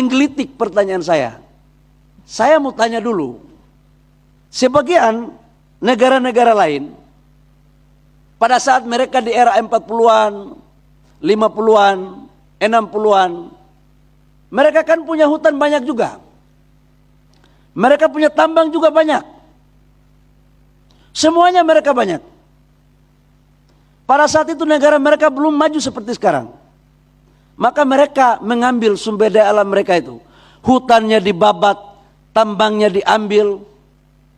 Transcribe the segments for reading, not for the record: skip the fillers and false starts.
menggelitik pertanyaan saya. Saya mau tanya dulu, sebagian negara-negara lain pada saat mereka di era 40-an, 50-an, 60-an, mereka kan punya hutan banyak juga. Mereka punya tambang juga banyak. Semuanya mereka banyak. Pada saat itu negara mereka belum maju seperti sekarang. Maka mereka mengambil sumber daya alam mereka itu. Hutannya dibabat, tambangnya diambil.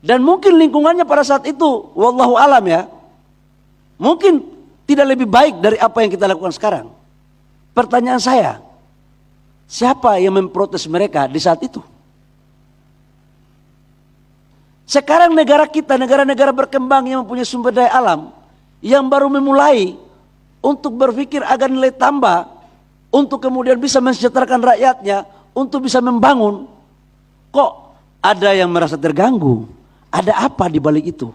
Dan mungkin lingkungannya pada saat itu, wallahu alam ya, mungkin tidak lebih baik dari apa yang kita lakukan sekarang. Pertanyaan saya, siapa yang memprotes mereka di saat itu? Sekarang negara kita, negara-negara berkembang yang mempunyai sumber daya alam, yang baru memulai untuk berpikir agar nilai tambah, untuk kemudian bisa mensejahterakan rakyatnya, untuk bisa membangun, kok ada yang merasa terganggu? Ada apa di balik itu?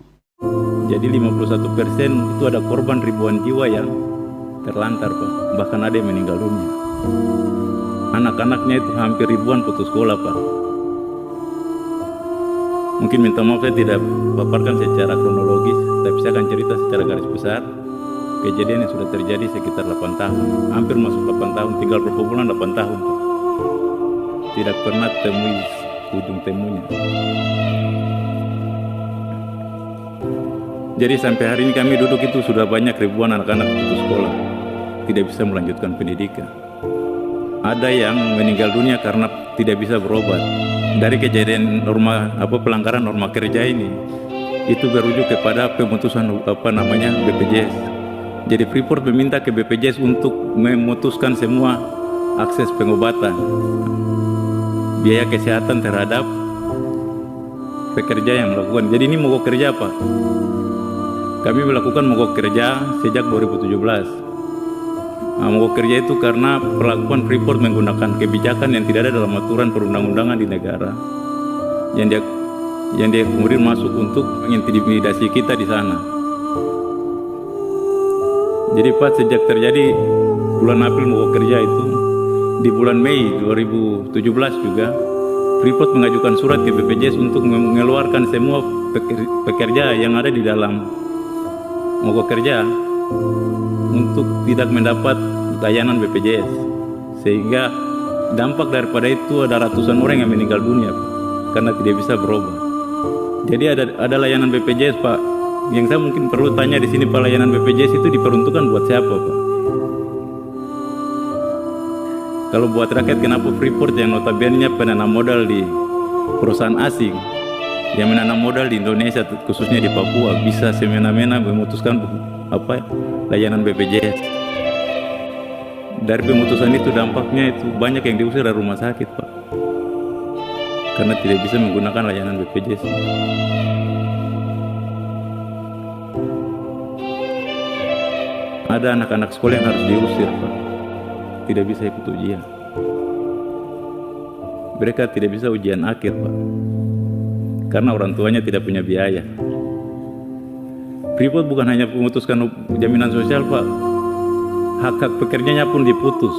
Jadi 51% itu ada korban ribuan jiwa yang terlantar, Pak. Bahkan ada yang meninggal dunia. Anak-anaknya itu hampir ribuan putus sekolah, Pak. Mungkin minta maaf saya tidak paparkan secara kronologis, tapi saya akan cerita secara garis besar. Kejadian yang sudah terjadi sekitar 8 tahun, hampir masuk 8 tahun, tinggal berapa bulan 8 tahun, Pak. Tidak pernah temui ujung temunya. Jadi sampai hari ini kami duduk itu sudah banyak ribuan anak-anak putus sekolah, tidak bisa melanjutkan pendidikan. Ada yang meninggal dunia karena tidak bisa berobat. Dari kejadian pelanggaran norma kerja ini, itu berujuk kepada pemutusan BPJS. Jadi Freeport meminta ke BPJS untuk memutuskan semua akses pengobatan, biaya kesehatan terhadap pekerja yang melakukan. Jadi ini mogok kerja, Pak. Kami melakukan mogok kerja sejak 2017. Mogok kerja itu karena perlakuan Freeport menggunakan kebijakan yang tidak ada dalam aturan perundang-undangan di negara, yang dia kemudian masuk untuk mengintimidasi kita di sana. Jadi Pak, sejak terjadi bulan April mogok kerja itu, di bulan Mei 2017 juga Freeport mengajukan surat ke BPJS untuk mengeluarkan semua pekerja yang ada di dalam mogok kerja untuk tidak mendapat layanan BPJS, sehingga dampak daripada itu ada ratusan orang yang meninggal dunia karena tidak bisa berobat. Jadi ada layanan BPJS, Pak. Yang saya mungkin perlu tanya di sini, Pak, layanan BPJS itu diperuntukkan buat siapa, Pak? Kalau buat rakyat, kenapa Freeport yang notabene penanam modal di perusahaan asing yang menanam modal di Indonesia, khususnya di Papua, bisa semena-mena memutuskan layanan BPJS? Dari pemutusan itu dampaknya itu banyak yang diusir dari rumah sakit, Pak, karena tidak bisa menggunakan layanan BPJS. Ada anak-anak sekolah yang harus diusir, Pak, tidak bisa ikut ujian. Mereka tidak bisa ujian akhir, Pak, karena orang tuanya tidak punya biaya. Freeport bukan hanya memutuskan jaminan sosial, Pak, hak-hak pekerjanya pun diputus.